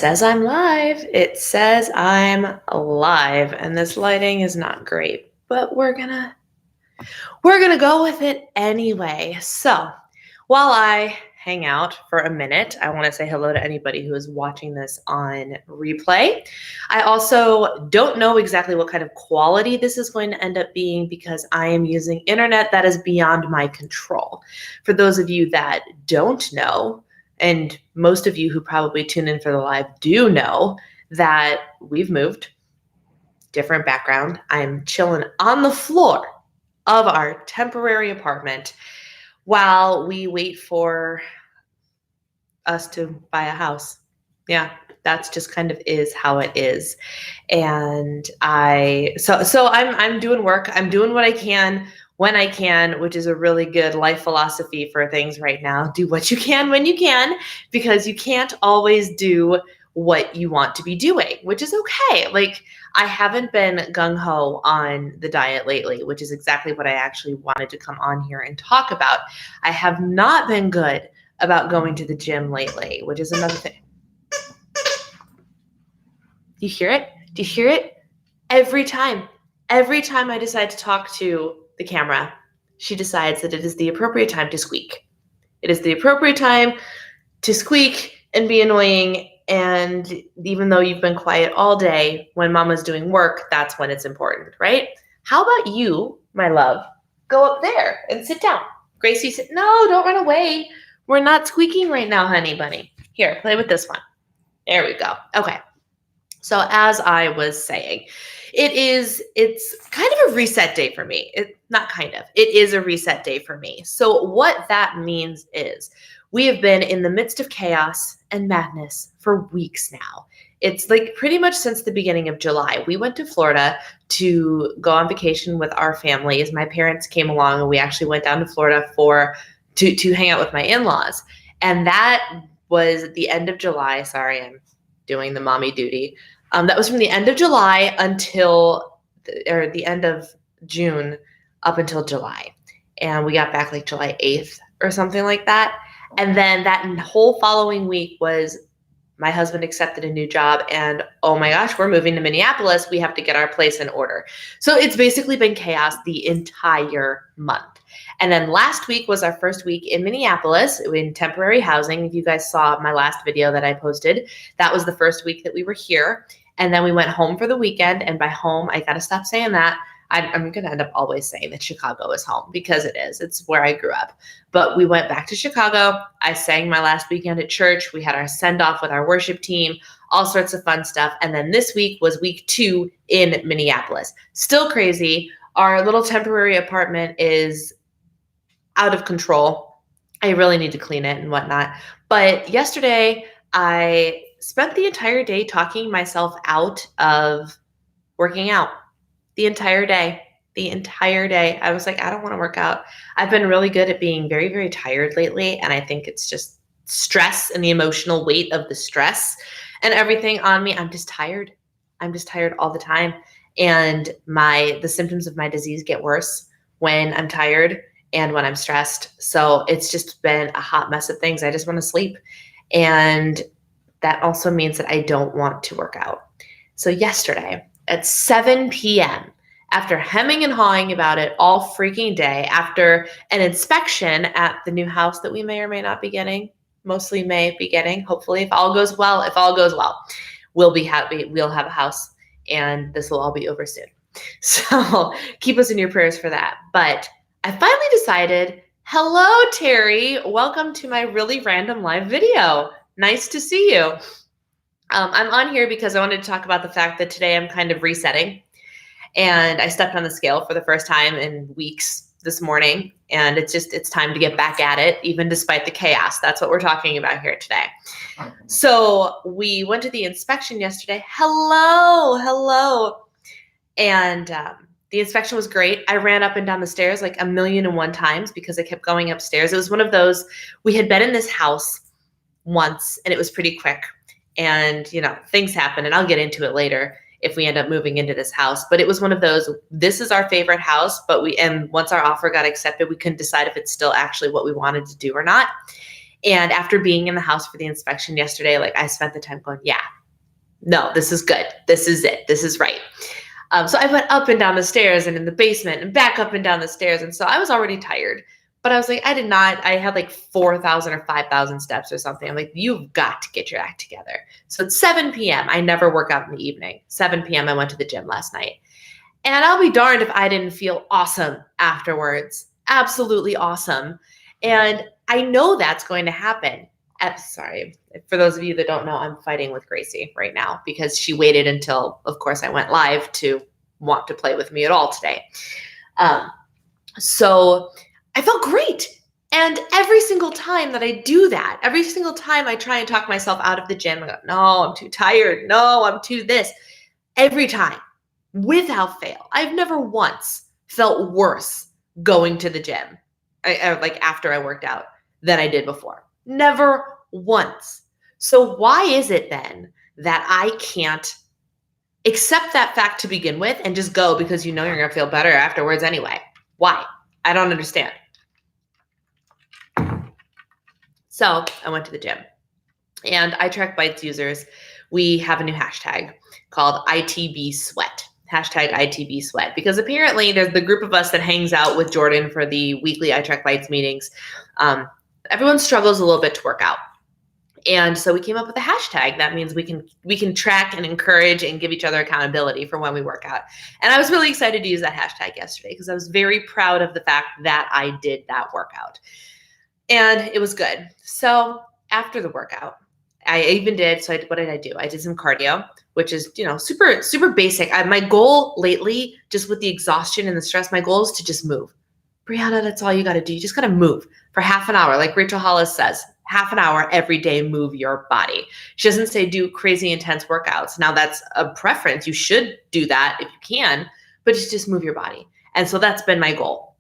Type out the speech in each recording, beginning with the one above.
says I'm live. It says I'm live, and this lighting is not great, but we're gonna go with it anyway. So, while I hang out for a minute, I want to say hello to anybody who is watching this on replay. I also don't know exactly what kind of quality this is going to end up being because I am using internet that is beyond my control. For those of you that don't know, and most of you who probably tune in for the live do know that we've moved, different background. I'm chilling on the floor of our temporary apartment while we wait for us to buy a house. Yeah, that's just kind of is how it is. And I'm doing work. I'm doing what I can when I can, which is a really good life philosophy for things right now. Do what you can when you can, because you can't always do what you want to be doing, which is okay. Like, I haven't been gung-ho on the diet lately, which is exactly what I actually wanted to come on here and talk about. I have not been good about going to the gym lately, which is another thing. You hear it? Do you hear it? Every time I decide to talk to the camera, she decides that it is the appropriate time to squeak. It is the appropriate time to squeak and be annoying. And even though you've been quiet all day, when mama's doing work, that's when it's important, right? How about you, my love, go up there and sit down? Gracie, sit. No, don't run away. We're not squeaking right now, honey bunny. Here, play with this one. There we go. Okay. So as I was saying, it's kind of a reset day for me. It is a reset day for me. So what that means is we have been in the midst of chaos and madness for weeks now. It's like pretty much since the beginning of July. We went to Florida to go on vacation with our families. My parents came along and we actually went down to Florida to hang out with my in-laws. And that was at the end of July. Sorry, I'm doing the mommy duty. That was from the end of July until the end of June up until July. And we got back like July 8th or something like that. And then that whole following week was my husband accepted a new job and oh my gosh, we're moving to Minneapolis. We have to get our place in order. So it's basically been chaos the entire month. And then last week was our first week in Minneapolis in temporary housing. If you guys saw my last video that I posted, that was the first week that we were here. And then we went home for the weekend. And by home, I got to stop saying that. I'm going to end up always saying that Chicago is home because it is. It's where I grew up. But we went back to Chicago. I sang my last weekend at church. We had our send off with our worship team, all sorts of fun stuff. And then this week was week 2 in Minneapolis. Still crazy. Our little temporary apartment is out of control. I really need to clean it and whatnot. But yesterday, I spent the entire day talking myself out of working out. The entire day. I was like, I don't want to work out. I've been really good at being very, very tired lately. And I think it's just stress and the emotional weight of the stress and everything on me. I'm just tired. All the time. And the symptoms of my disease get worse when I'm tired and when I'm stressed. So it's just been a hot mess of things. I just want to sleep. And that also means that I don't want to work out. So yesterday at 7 p.m., after hemming and hawing about it all freaking day, after an inspection at the new house that we may or may not be getting, mostly may be getting, hopefully, if all goes well, we'll be happy. We'll have a house and this will all be over soon. So keep us in your prayers for that. But I finally decided, hello, Terry. Welcome to my really random live video. Nice to see you. I'm on here because I wanted to talk about the fact that today I'm kind of resetting and I stepped on the scale for the first time in weeks this morning. And it's time to get back at it, even despite the chaos. That's what we're talking about here today. So we went to the inspection yesterday. Hello. And the inspection was great. I ran up and down the stairs like 1,000,001 times because I kept going upstairs. It was one of those, we had been in this house once and it was pretty quick. And, things happen and I'll get into it later if we end up moving into this house. But it was one of those, this is our favorite house, and once our offer got accepted, we couldn't decide if it's still actually what we wanted to do or not. And after being in the house for the inspection yesterday, like I spent the time going, yeah, no, this is good. This is it. This is right. So I went up and down the stairs and in the basement and back up and down the stairs. And so I was already tired, but I was like, I had like 4,000 or 5,000 steps or something. I'm like, you've got to get your act together. So it's 7 p.m. I never work out in the evening. 7 p.m. I went to the gym last night. And I'll be darned if I didn't feel awesome afterwards. Absolutely awesome. And I know that's going to happen. Sorry, for those of you that don't know, I'm fighting with Gracie right now because she waited until, of course, I went live to want to play with me at all today. So I felt great. And every single time that I do that, every single time I try and talk myself out of the gym, I go, no, I'm too tired. No, I'm too this. Every time, without fail, I've never once felt worse going to the gym, like after I worked out, than I did before. Never once. So why is it then that I can't accept that fact to begin with and just go because you know you're going to feel better afterwards anyway? Why? I don't understand. So I went to the gym and I Track Bites users. We have a new hashtag called ITB Sweat. Hashtag ITB Sweat, because apparently there's the group of us that hangs out with Jordan for the weekly I Track Bites meetings. Everyone struggles a little bit to work out. And so we came up with a hashtag. That means we can track and encourage and give each other accountability for when we work out. And I was really excited to use that hashtag yesterday because I was very proud of the fact that I did that workout. And it was good. So after the workout, what did I do? I did some cardio, which is, super, super basic. My goal lately, just with the exhaustion and the stress, my goal is to just move. Brianna, that's all you got to do. You just got to move for half an hour. Like Rachel Hollis says, half an hour every day, move your body. She doesn't say do crazy intense workouts. Now that's a preference. You should do that if you can, but just move your body. And so that's been my goal.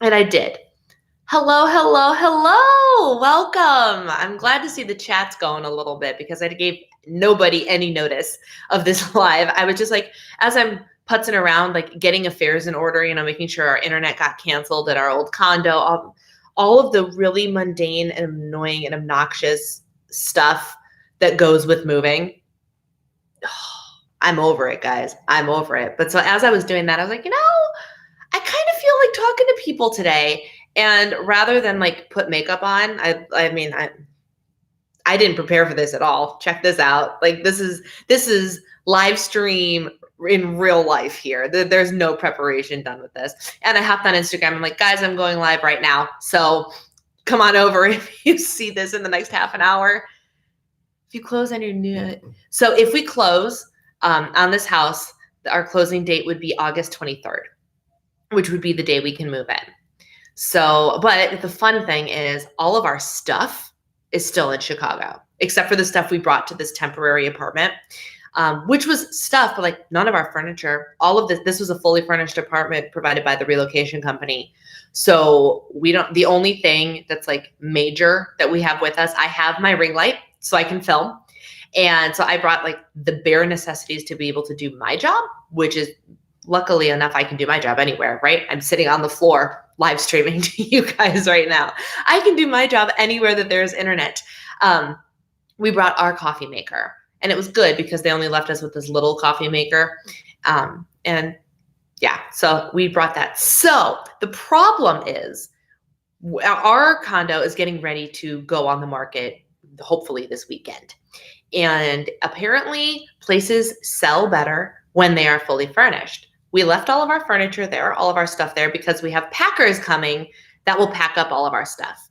And I did. Hello. Welcome. I'm glad to see the chat's going a little bit because I gave nobody any notice of this live. I was just like, as I'm putzing around, like getting affairs in order, making sure our internet got canceled at our old condo, all of the really mundane and annoying and obnoxious stuff that goes with moving. I'm over it, guys. I'm over it. But so as I was doing that, I was like, I kind of feel like talking to people today. And rather than like put makeup on, I didn't prepare for this at all. Check this out. Like this is live stream in real life here. There's no preparation done with this. And I hopped on Instagram. I'm like, guys, I'm going live right now. So come on over if you see this in the next half an hour. If you close on your new, so if we close on this house, our closing date would be August 23rd, which would be the day we can move in. So, but the fun thing is all of our stuff is still in Chicago, except for the stuff we brought to this temporary apartment, which was stuff, but like none of our furniture, all of this was a fully furnished apartment provided by the relocation company. So the only thing that's like major that we have with us, I have my ring light so I can film. And so I brought like the bare necessities to be able to do my job, which is luckily enough, I can do my job anywhere, right? I'm sitting on the floor live streaming to you guys right now. I can do my job anywhere that there's internet. We brought our coffee maker and it was good because they only left us with this little coffee maker. And yeah, so we brought that. So the problem is our condo is getting ready to go on the market, hopefully this weekend. And apparently places sell better when they are fully furnished. We left all of our furniture there, all of our stuff there, because we have packers coming that will pack up all of our stuff.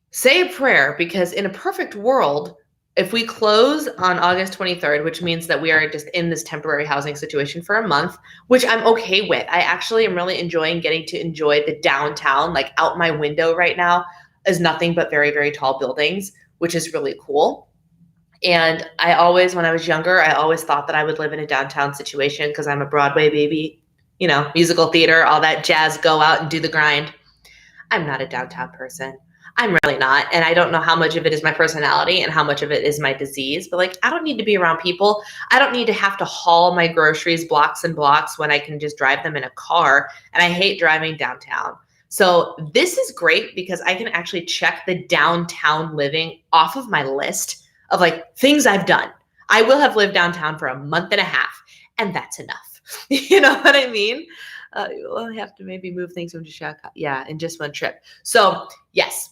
Say a prayer, because in a perfect world, if we close on August 23rd, which means that we are just in this temporary housing situation for a month, which I'm okay with. I actually am really enjoying getting to enjoy the downtown. Like out my window right now is nothing but very, very tall buildings, which is really cool. And when I was younger, I always thought that I would live in a downtown situation because I'm a Broadway baby, musical theater, all that jazz, go out and do the grind. I'm not a downtown person. I'm really not. And I don't know how much of it is my personality and how much of it is my disease, but like, I don't need to be around people. I don't need to have to haul my groceries blocks and blocks when I can just drive them in a car. And I hate driving downtown. So this is great because I can actually check the downtown living off of my list of like things I've done. I will have lived downtown for a month and a half, and that's enough. You know what I mean? We'll have to maybe move things from Chicago. Yeah, in just one trip. So yes,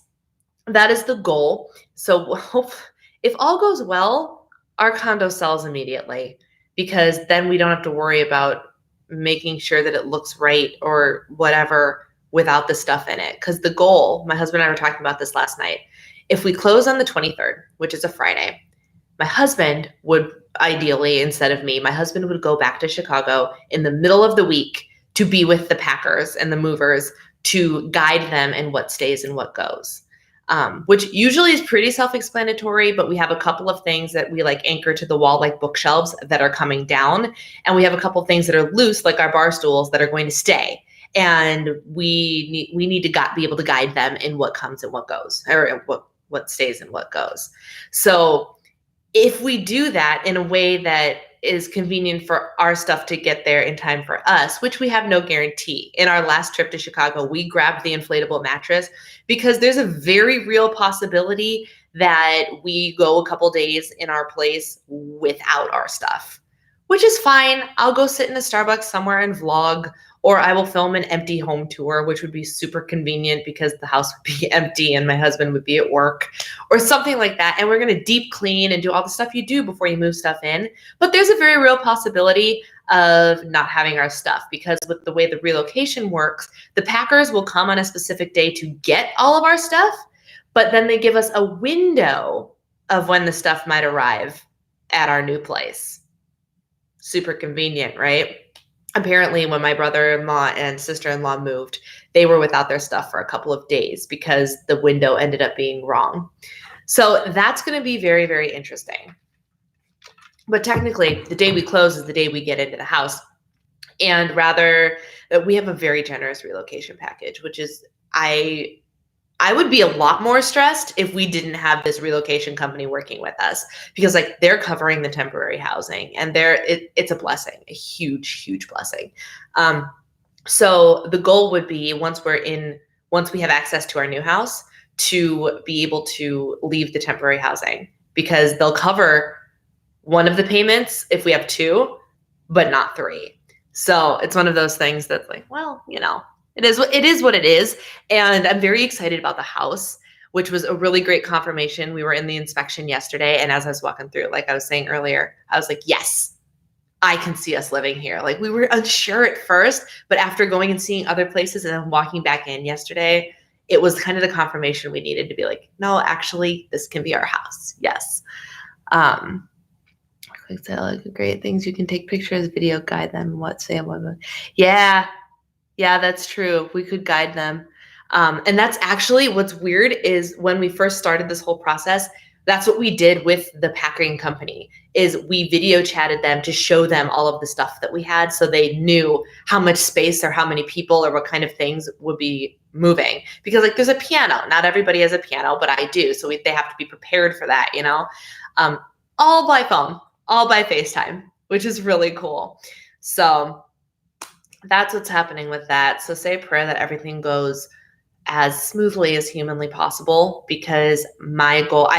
that is the goal. So if all goes well, our condo sells immediately because then we don't have to worry about making sure that it looks right or whatever without the stuff in it. Because the goal, my husband and I were talking about this last night, if we close on the 23rd, which is a Friday, my husband would ideally, instead of me, my husband would go back to Chicago in the middle of the week to be with the packers and the movers to guide them in what stays and what goes. Which usually is pretty self-explanatory, but we have a couple of things that we like anchor to the wall, like bookshelves that are coming down. And we have a couple of things that are loose, like our bar stools that are going to stay. And we need to be able to guide them in what comes and what goes, or what stays and what goes. So if we do that in a way that is convenient for our stuff to get there in time for us, which we have no guarantee. In our last trip to Chicago, we grabbed the inflatable mattress because there's a very real possibility that we go a couple days in our place without our stuff, which is fine. I'll go sit in a Starbucks somewhere and vlog, or I will film an empty home tour, which would be super convenient because the house would be empty and my husband would be at work or something like that. And we're going to deep clean and do all the stuff you do before you move stuff in. But there's a very real possibility of not having our stuff because with the way the relocation works, the packers will come on a specific day to get all of our stuff, but then they give us a window of when the stuff might arrive at our new place. Super convenient, right? Apparently, when my brother-in-law and sister-in-law moved, they were without their stuff for a couple of days because the window ended up being wrong. So that's going to be very, very interesting. But technically, the day we close is the day we get into the house. And rather, we have a very generous relocation package, which is I would be a lot more stressed if we didn't have this relocation company working with us because like they're covering the temporary housing and it's a blessing, a huge, huge blessing. So the goal would be once we have access to our new house to be able to leave the temporary housing because they'll cover one of the payments if we have two, but not three. So it's one of those things that's like, well, it is what it is. And I'm very excited about the house, which was a really great confirmation. We were in the inspection yesterday. And as I was walking through, like I was saying earlier, I was like, yes, I can see us living here. Like we were unsure at first, but after going and seeing other places and then walking back in yesterday, it was kind of the confirmation we needed to be like, no, actually, this can be our house. Yes. Great things. You can take pictures, video, guide them, what say, what. Yeah, that's true. We could guide them. And that's actually what's weird is when we first started this whole process, that's what we did with the packing company is we video chatted them to show them all of the stuff that we had so they knew how much space or how many people or what kind of things would be moving. Because like there's a piano. Not everybody has a piano, but I do. So they have to be prepared for that, all by phone, all by FaceTime, which is really cool. So that's what's happening with that. So say a prayer that everything goes as smoothly as humanly possible because my goal,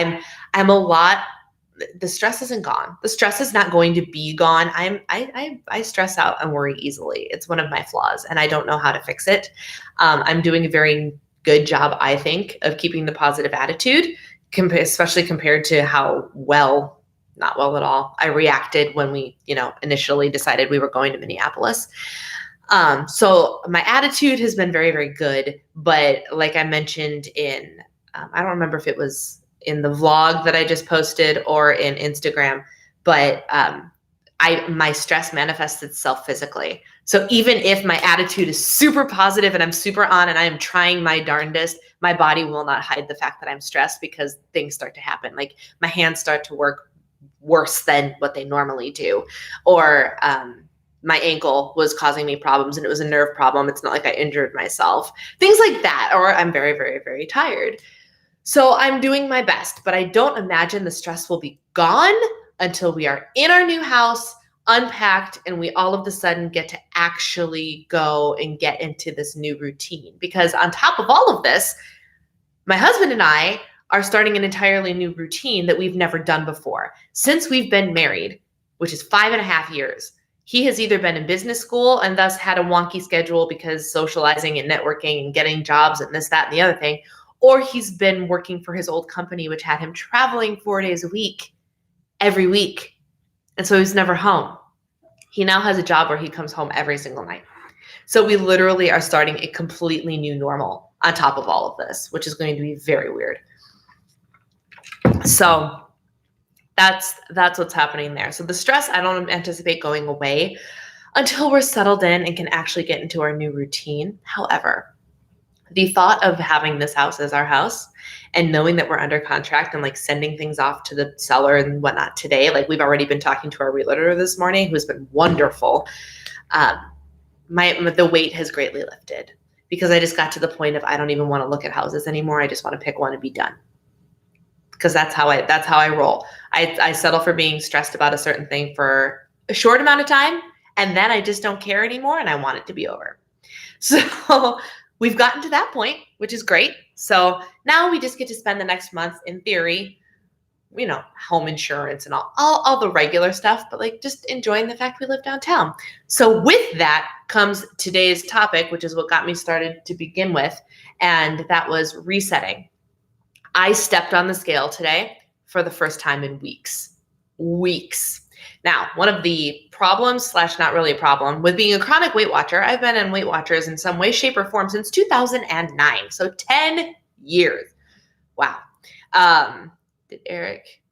the stress isn't gone. The stress is not going to be gone. I stress out and worry easily. It's one of my flaws and I don't know how to fix it. I'm doing a very good job, I think, of keeping the positive attitude, especially compared to how not well at all, I reacted when we, initially decided we were going to Minneapolis. So my attitude has been very, very good, but like I mentioned in, I don't remember if it was in the vlog that I just posted or in Instagram, but, my stress manifests itself physically. So even if my attitude is super positive and I'm super on and I am trying my darndest, my body will not hide the fact that I'm stressed because things start to happen. Like my hands start to work worse than what they normally do. Or, my ankle was causing me problems and it was a nerve problem. It's not like I injured myself. Things like that. Or I'm very, very, very tired. So I'm doing my best, but I don't imagine the stress will be gone until we are in our new house unpacked, and we all of a sudden get to actually go and get into this new routine. Because on top of all of this, my husband and I are starting an entirely new routine that we've never done before. Since we've been married, which is 5.5 years, he has either been in business school and thus had a wonky schedule because socializing and networking and getting jobs and this, that, and the other thing, or he's been working for his old company, which had him traveling 4 days a week, every week. And so he's never home. He now has a job where he comes home every single night. So we literally are starting a completely new normal on top of all of this, which is going to be very weird. So that's what's happening there. So the stress, I don't anticipate going away until we're settled in and can actually get into our new routine. However, the thought of having this house as our house and knowing that we're under contract and like sending things off to the seller and whatnot today, like we've already been talking to our realtor this morning, who's been wonderful. The weight has greatly lifted because I just got to the point of I don't even want to look at houses anymore. I just want to pick one and be done. Because that's how I roll. I settle for being stressed about a certain thing for a short amount of time, and then I just don't care anymore and I want it to be over. So we've gotten to that point, which is great. So now we just get to spend the next month, in theory, home insurance and all the regular stuff, but like just enjoying the fact we live downtown. So with that comes today's topic, which is what got me started to begin with, and that was resetting. I stepped on the scale today for the first time in weeks. Now, one of the problems / not really a problem with being a chronic Weight Watcher, I've been in Weight Watchers in some way, shape, or form since 2009. So 10 years. Wow. Did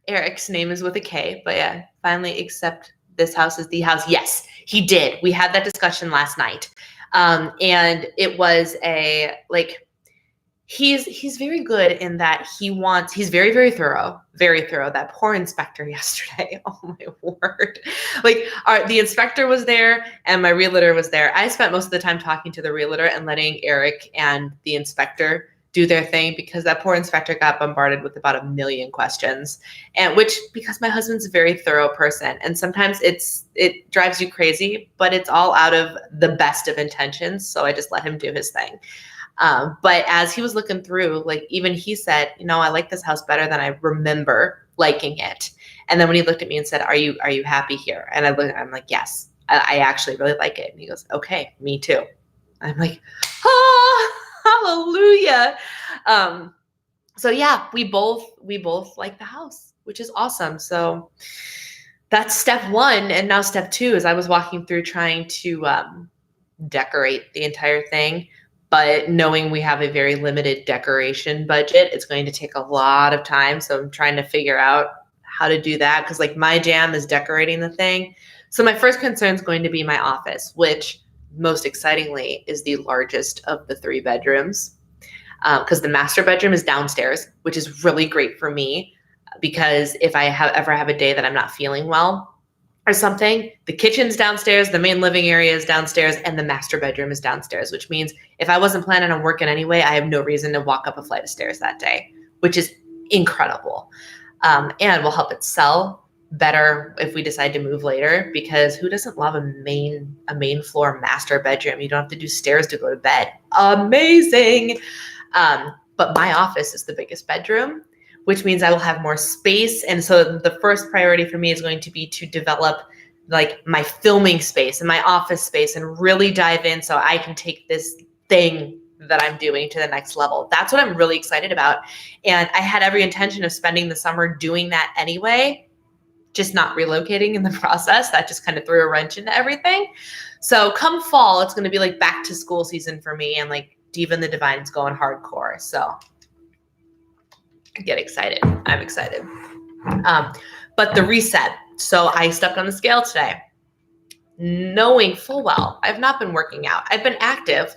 Eric's name is with a K, but yeah, finally accept this house as the house. Yes, he did. We had that discussion last night. And it was he's very good in that he's very, very thorough, very thorough. That poor inspector yesterday. Oh my word. The inspector was there and my realtor was there. I spent most of the time talking to the realtor and letting Eric and the inspector do their thing because that poor inspector got bombarded with about 1 million questions, and because my husband's a very thorough person and sometimes it drives you crazy, but it's all out of the best of intentions. So I just let him do his thing. But as he was looking through, even he said, I like this house better than I remember liking it. And then when he looked at me and said, are you happy here? And I'm like, yes, I actually really like it. And he goes, okay, me too. I'm like, oh, hallelujah. So yeah, we both like the house, which is awesome. So that's step one. And now step two is I was walking through trying to decorate the entire thing. But knowing we have a very limited decoration budget, it's going to take a lot of time. So I'm trying to figure out how to do that because my jam is decorating the thing. So my first concern is going to be my office, which most excitingly is the largest of the 3 bedrooms because the master bedroom is downstairs, which is really great for me because if I ever have a day that I'm not feeling well, or something, the kitchen's downstairs, the main living area is downstairs, and the master bedroom is downstairs, which means if I wasn't planning on working anyway, I have no reason to walk up a flight of stairs that day, which is incredible. And will help it sell better if we decide to move later, because who doesn't love a main floor master bedroom? You don't have to do stairs to go to bed. Amazing. But my office is the biggest bedroom, which means I will have more space. And so the first priority for me is going to be to develop my filming space and my office space and really dive in so I can take this thing that I'm doing to the next level. That's what I'm really excited about. And I had every intention of spending the summer doing that anyway, just not relocating in the process. That just kind of threw a wrench into everything. So come fall, it's going to be back to school season for me, and Diva and the Divine's going hardcore. So get excited. I'm excited. But the reset. So I stepped on the scale today, knowing full well I've not been working out. I've been active.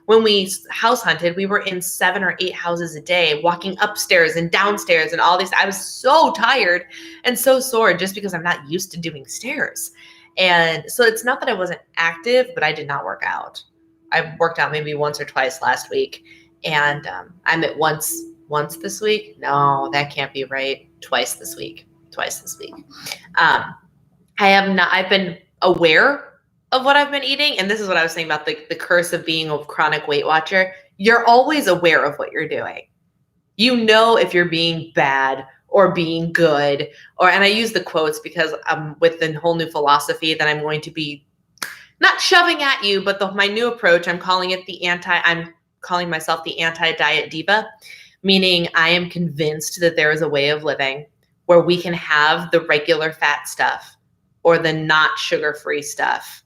When we house hunted, we were in 7 or 8 houses a day, walking upstairs and downstairs and all these. I was so tired and so sore just because I'm not used to doing stairs. And so it's not that I wasn't active, but I did not work out. I worked out maybe once or twice last week, and I'm at once this week. No, that can't be right. Twice this week. I've been aware of what I've been eating. And this is what I was saying about the curse of being a chronic Weight Watcher. You're always aware of what you're doing. You know if you're being bad or being good, and I use the quotes because with the whole new philosophy that I'm going to be not shoving at you, but my new approach, I'm calling myself the anti-diet diva, meaning I am convinced that there is a way of living where we can have the regular fat stuff or the not sugar-free stuff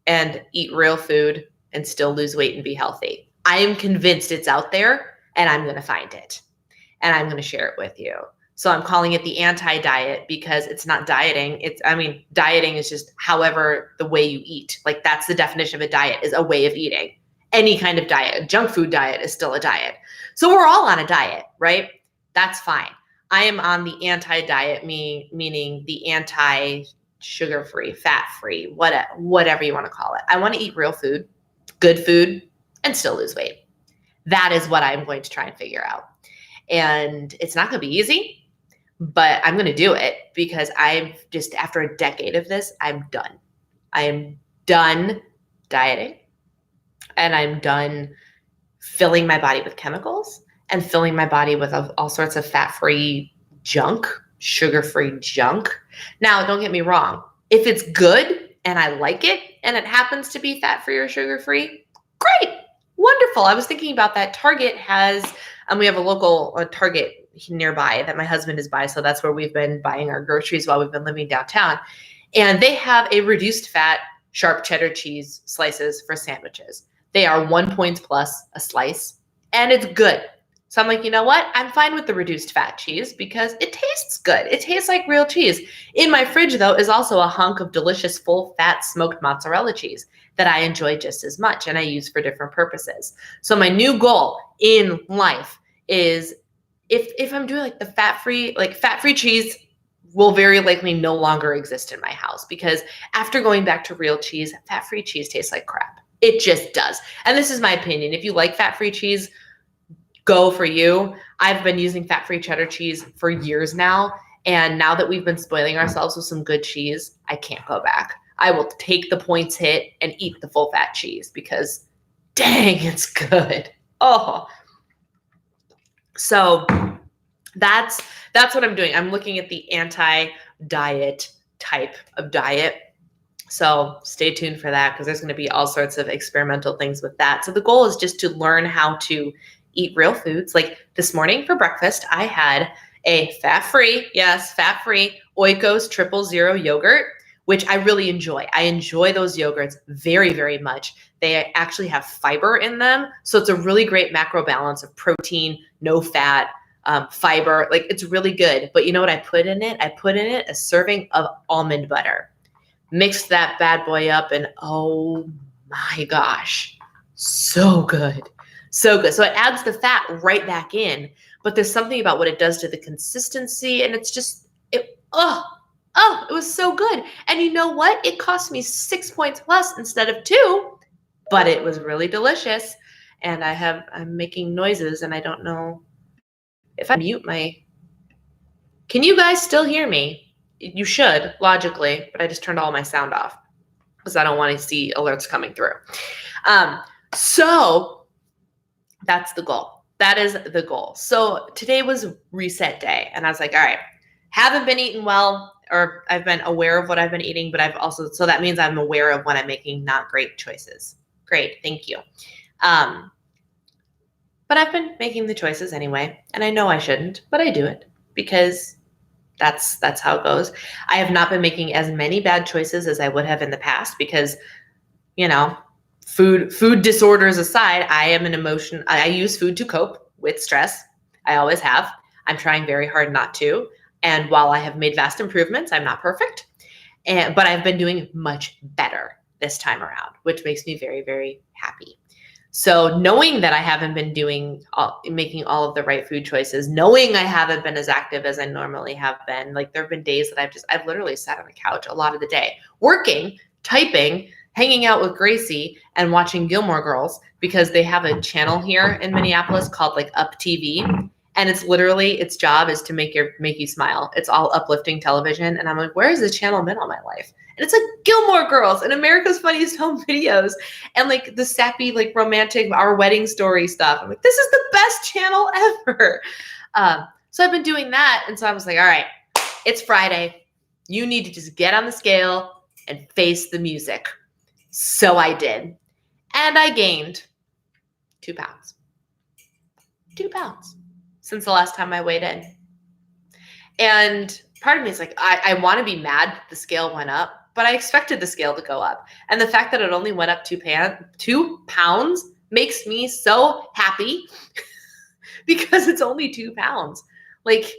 and eat real food and still lose weight and be healthy. I am convinced it's out there, and I'm going to find it, and I'm going to share it with you. So I'm calling it the anti-diet because it's not dieting. Dieting is just however the way you eat. Like, that's the definition of a diet, is a way of eating. Any kind of diet, a junk food diet is still a diet. So we're all on a diet, right? That's fine. I am on the anti-diet, meaning the anti-sugar-free, fat-free, whatever you want to call it. I want to eat real food, good food, and still lose weight. That is what I'm going to try and figure out. And it's not going to be easy, but I'm going to do it because after a decade of this, I'm done. I am done dieting, and I'm done filling my body with chemicals and filling my body with all sorts of fat-free junk, sugar-free junk. Now, don't get me wrong. If it's good and I like it and it happens to be fat-free or sugar-free, great, wonderful. I was thinking about that. Target has, we have a local Target nearby that my husband is by, so that's where we've been buying our groceries while we've been living downtown. And they have a reduced fat sharp cheddar cheese slices for sandwiches. They are 1 point plus a slice, and it's good. So I'm like, you know what? I'm fine with the reduced fat cheese because it tastes good. It tastes like real cheese. In my fridge, though, is also a hunk of delicious full fat smoked mozzarella cheese that I enjoy just as much and I use for different purposes. So my new goal in life is if I'm doing like the fat-free cheese will very likely no longer exist in my house because after going back to real cheese, fat-free cheese tastes like crap. It just does. And this is my opinion. If you like fat-free cheese, go for you. I've been using fat-free cheddar cheese for years now. And now that we've been spoiling ourselves with some good cheese, I can't go back. I will take the points hit and eat the full fat cheese because dang, it's good. Oh. So that's what I'm doing. I'm looking at the anti-diet type of diet. So stay tuned for that because there's going to be all sorts of experimental things with that. So the goal is just to learn how to eat real foods. Like this morning for breakfast, I had a fat-free Oikos 000 yogurt, which I really enjoy. I enjoy those yogurts very, very much. They actually have fiber in them. So it's a really great macro balance of protein, no fat, fiber. Like, it's really good. But you know what I put in it? I put in it a serving of almond butter. Mixed that bad boy up and oh my gosh, so good. So good. So it adds the fat right back in, but there's something about what it does to the consistency and it's just, it was so good. And you know what? It cost me 6 points plus instead of 2, but it was really delicious. And I'm making noises and I don't know if I mute can you guys still hear me? You should, logically, but I just turned all my sound off because I don't want to see alerts coming through. So that's the goal. That is the goal. So today was reset day, and I was like, all right, haven't been eating well, or I've been aware of what I've been eating, but so that means I'm aware of when I'm making not great choices. Great, thank you. But I've been making the choices anyway, and I know I shouldn't, but I do it because that's how it goes. I have not been making as many bad choices as I would have in the past because, food disorders aside, I use food to cope with stress. I always have. I'm trying very hard not to. And while I have made vast improvements, I'm not perfect. But I've been doing much better this time around, which makes me very, very happy. So knowing that I haven't been making all of the right food choices, knowing I haven't been as active as I normally have been, like there have been days that I've literally sat on the couch a lot of the day, working, typing, hanging out with Gracie and watching Gilmore Girls because they have a channel here in Minneapolis called like Up TV. And it's literally, its job is to make you smile. It's all uplifting television. And I'm like, where has this channel been all my life? And it's like Gilmore Girls and America's Funniest Home Videos and like the sappy, like romantic, our wedding story stuff. I'm like, this is the best channel ever. So I've been doing that. And so I was like, all right, it's Friday. You need to just get on the scale and face the music. So I did. And I gained 2 pounds. 2 pounds since the last time I weighed in. And part of me is like, I want to be mad that the scale went up, but I expected the scale to go up. And the fact that it only went up 2 pounds makes me so happy because it's only 2 pounds. Like,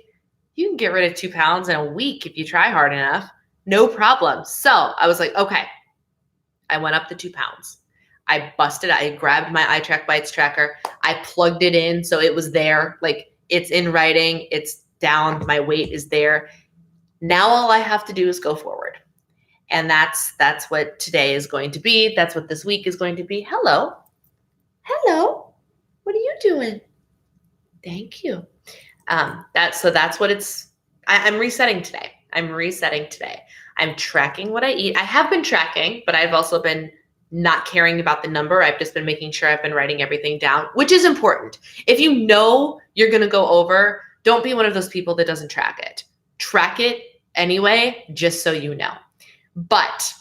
you can get rid of 2 pounds in a week if you try hard enough. No problem. So I was like, okay, I went up the 2 pounds. I grabbed my iTrack Bites tracker. I plugged it in so it was there. Like, it's in writing. It's down. My weight is there. Now all I have to do is go forward. And that's what today is going to be. That's what this week is going to be. Hello. Hello. What are you doing? Thank you. That's what it's, I'm resetting today. I'm tracking what I eat. I have been tracking, but I've also been not caring about the number. I've just been making sure I've been writing everything down, which is important. If you know you're going to go over, don't be one of those people that doesn't track it. Track it anyway, just so you know. But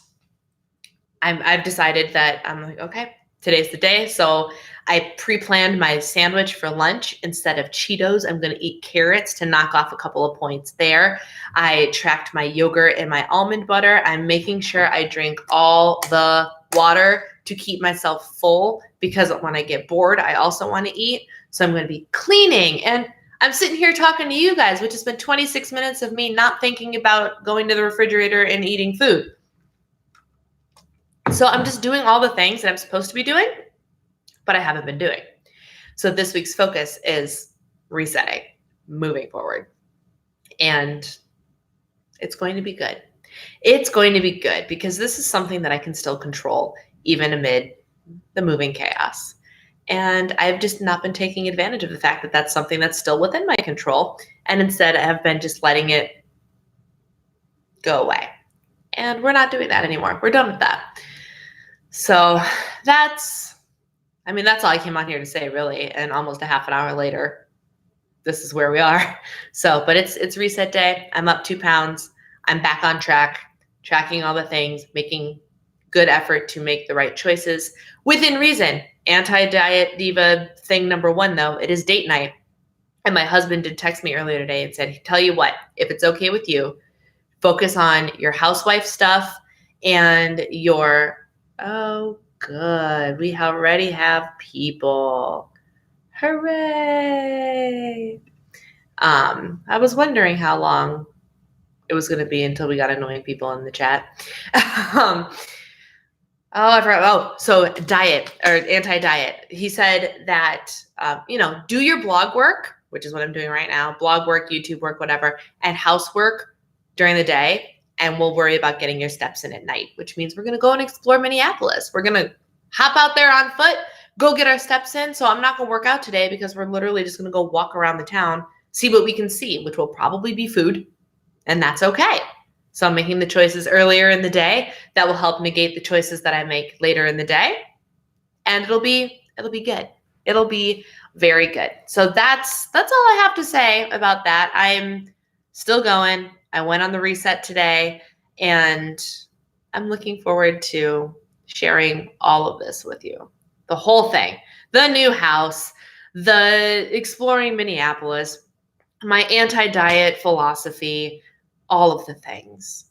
I've decided that I'm like, okay, today's the day. So I pre-planned my sandwich for lunch. Instead of Cheetos, I'm going to eat carrots to knock off a couple of points there. I tracked my yogurt and my almond butter. I'm making sure I drink all the water to keep myself full because when I get bored, I also want to eat. So I'm going to be cleaning. And I'm sitting here talking to you guys, which has been 26 minutes of me not thinking about going to the refrigerator and eating food. So I'm just doing all the things that I'm supposed to be doing, but I haven't been doing. So this week's focus is resetting, moving forward. And it's going to be good. It's going to be good because this is something that I can still control even amid the moving chaos. And I've just not been taking advantage of the fact that that's something that's still within my control. And instead I have been just letting it go away. And we're not doing that anymore. We're done with that. So that's all I came on here to say, really. And almost a half an hour later, this is where we are. So, but it's reset day. I'm up 2 pounds. I'm back on track, tracking all the things, making good effort to make the right choices within reason. Anti-diet diva thing number 1, though, it is date night. And my husband did text me earlier today and said, tell you what, if it's okay with you, focus on your housewife stuff and your, oh, good, we already have people. Hooray. I was wondering how long it was going to be until we got annoying people in the chat. I forgot. So diet or anti-diet. He said that, do your blog work, which is what I'm doing right now, blog work, YouTube work, whatever, and housework during the day. And we'll worry about getting your steps in at night, which means we're going to go and explore Minneapolis. We're going to hop out there on foot, go get our steps in. So I'm not going to work out today because we're literally just going to go walk around the town, see what we can see, which will probably be food. And that's okay. So I'm making the choices earlier in the day that will help negate the choices that I make later in the day. And it'll be good. It'll be very good. So that's all I have to say about that. I'm still going. I went on the reset today and I'm looking forward to sharing all of this with you. The whole thing, the new house, the exploring Minneapolis, my anti-diet philosophy, all of the things.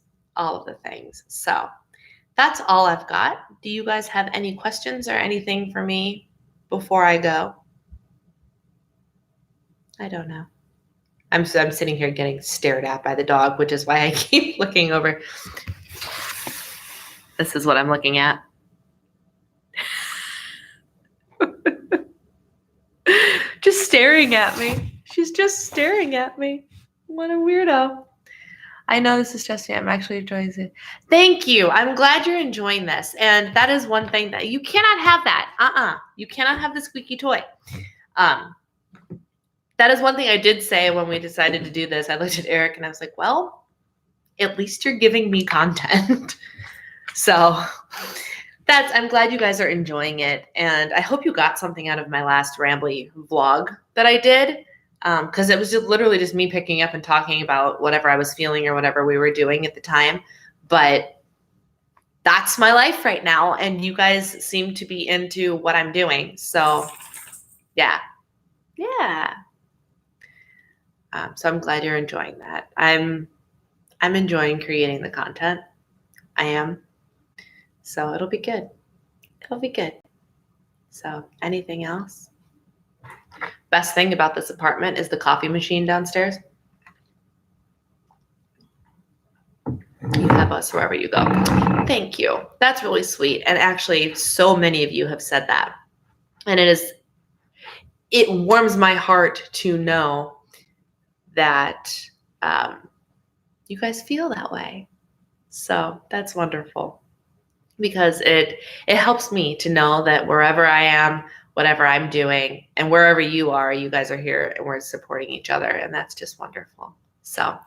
So that's all I've got. Do you guys have any questions or anything for me before I go? I don't know. I'm sitting here getting stared at by the dog, which is why I keep looking over. This is what I'm looking at. Just staring at me. She's just staring at me. What a weirdo. I know this is just me. I'm actually enjoying it. Thank you. I'm glad you're enjoying this. And that is one thing that you cannot have that. You cannot have the squeaky toy. that is one thing I did say when we decided to do this. I looked at Eric and I was like, well, at least you're giving me content. So I'm glad you guys are enjoying it. And I hope you got something out of my last rambly vlog that I did. Because it was just literally just me picking up and talking about whatever I was feeling or whatever we were doing at the time. But that's my life right now. And you guys seem to be into what I'm doing. So yeah. So I'm glad you're enjoying that. I'm enjoying creating the content. I am. So it'll be good. It'll be good. So anything else? Best thing about this apartment is the coffee machine downstairs. You have us wherever you go. Thank you. That's really sweet. And actually, so many of you have said that. And it warms my heart to know that you guys feel that way. So that's wonderful, because it helps me to know that wherever I am, whatever I'm doing, and wherever you are, you guys are here and we're supporting each other. And that's just wonderful. So, all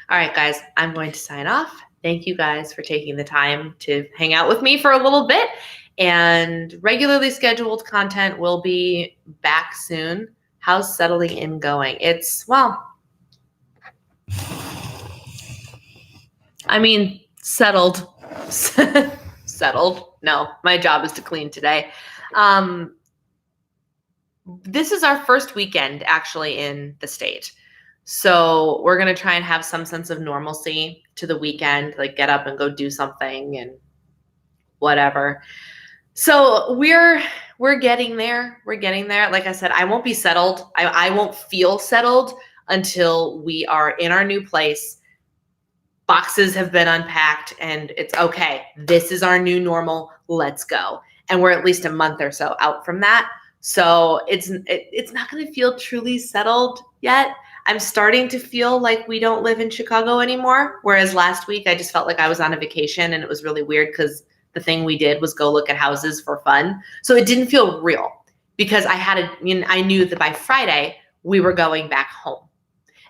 right, guys, I'm going to sign off. Thank you guys for taking the time to hang out with me for a little bit. And regularly scheduled content will be back soon. How's settling in going? Settled. Settled. No, my job is to clean today. This is our first weekend actually in the state. So we're going to try and have some sense of normalcy to the weekend, like get up and go do something and whatever. So we're getting there. We're getting there. Like I said, I won't be settled. I won't feel settled until we are in our new place. Boxes have been unpacked and it's okay. This is our new normal. Let's go. And we're at least a month or so out from that. So it's not going to feel truly settled yet. I'm starting to feel like we don't live in Chicago anymore. Whereas last week, I just felt like I was on a vacation and it was really weird because the thing we did was go look at houses for fun. So it didn't feel real because I knew that by Friday we were going back home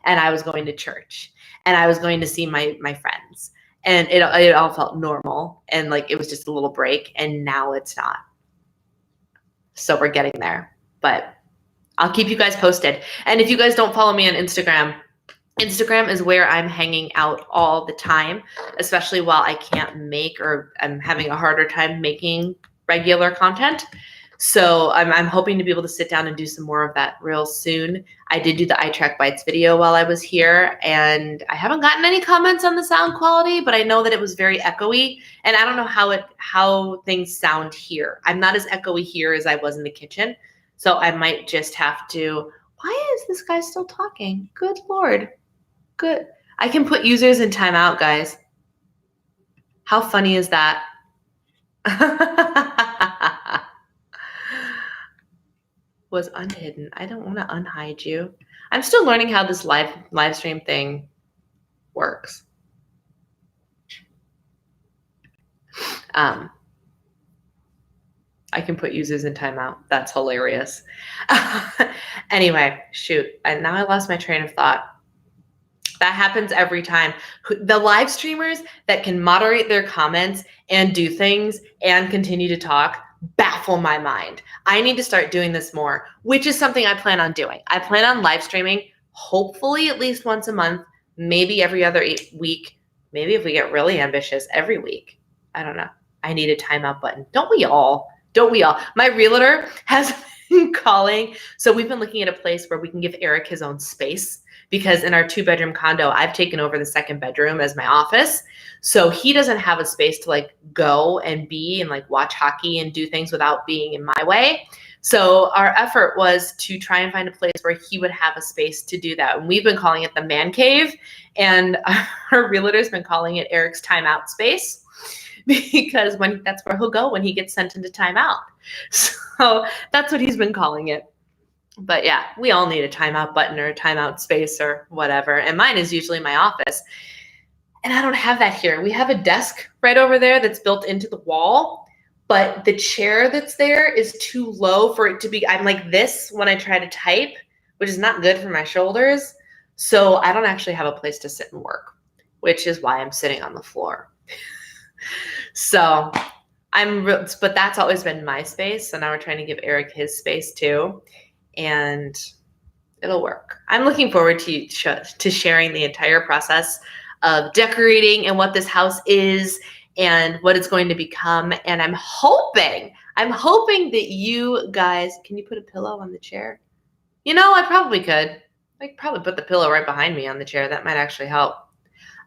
and I was going to church and I was going to see my friends, and it all felt normal and like it was just a little break, and now it's not. So we're getting there, but I'll keep you guys posted. And if you guys don't follow me on Instagram is where I'm hanging out all the time, especially while I can't make, or I'm having a harder time making regular content. So I'm hoping to be able to sit down and do some more of that real soon. I did do the eye track bites video while I was here, and I haven't gotten any comments on the sound quality, but I know that it was very echoey, and I don't know how things sound here. I'm not as echoey here as I was in the kitchen, so I might just have to. Why is this guy still talking? Good Lord. Good. I can put users in timeout, guys. How funny is that? Was unhidden. I don't want to unhide you. I'm still learning how this live stream thing works. I can put users in timeout. That's hilarious. Anyway, shoot. And now I lost my train of thought. That happens every time. The live streamers that can moderate their comments and do things and continue to talk baffle my mind. I need to start doing this more, which is something I plan on doing. I plan on live streaming, hopefully at least once a month, maybe every other week, maybe if we get really ambitious, every week. I don't know. I need a timeout button. Don't we all? My realtor has been calling. So we've been looking at a place where we can give Eric his own space, because in our 2-bedroom condo, I've taken over the 2nd bedroom as my office. So he doesn't have a space to like go and be and like watch hockey and do things without being in my way. So our effort was to try and find a place where he would have a space to do that. And we've been calling it the man cave. And our realtor's been calling it Eric's timeout space, because that's where he'll go when he gets sent into timeout. So that's what he's been calling it. But yeah, we all need a timeout button or a timeout space or whatever. And mine is usually my office. And I don't have that here. We have a desk right over there that's built into the wall, but the chair that's there is too low for it to be. I'm like this when I try to type, which is not good for my shoulders. So I don't actually have a place to sit and work, which is why I'm sitting on the floor. So but that's always been my space. So now we're trying to give Eric his space too. And it'll work. I'm looking forward to sharing the entire process of decorating and what this house is and what it's going to become. And I'm hoping that you guys, can you put a pillow on the chair? I probably could. I could probably put the pillow right behind me on the chair. That might actually help.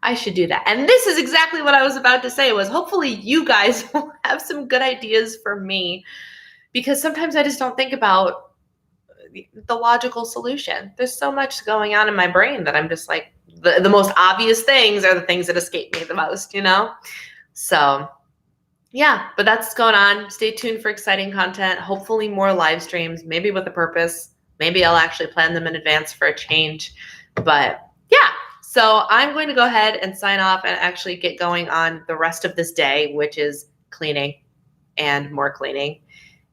I should do that. And this is exactly what I was about to say, was hopefully you guys will have some good ideas for me, because sometimes I just don't think about the logical solution. There's so much going on in my brain that I'm just like, the most obvious things are the things that escape me the most, So yeah, but that's going on. Stay tuned for exciting content. Hopefully more live streams, maybe with a purpose. Maybe I'll actually plan them in advance for a change. But yeah, so I'm going to go ahead and sign off and actually get going on the rest of this day, which is cleaning and more cleaning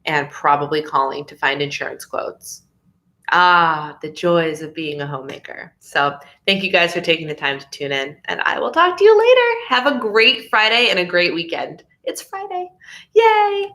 and probably calling to find insurance quotes. The joys of being a homemaker. So thank you guys for taking the time to tune in, and I will talk to you later. Have a great Friday and a great weekend. It's Friday. Yay!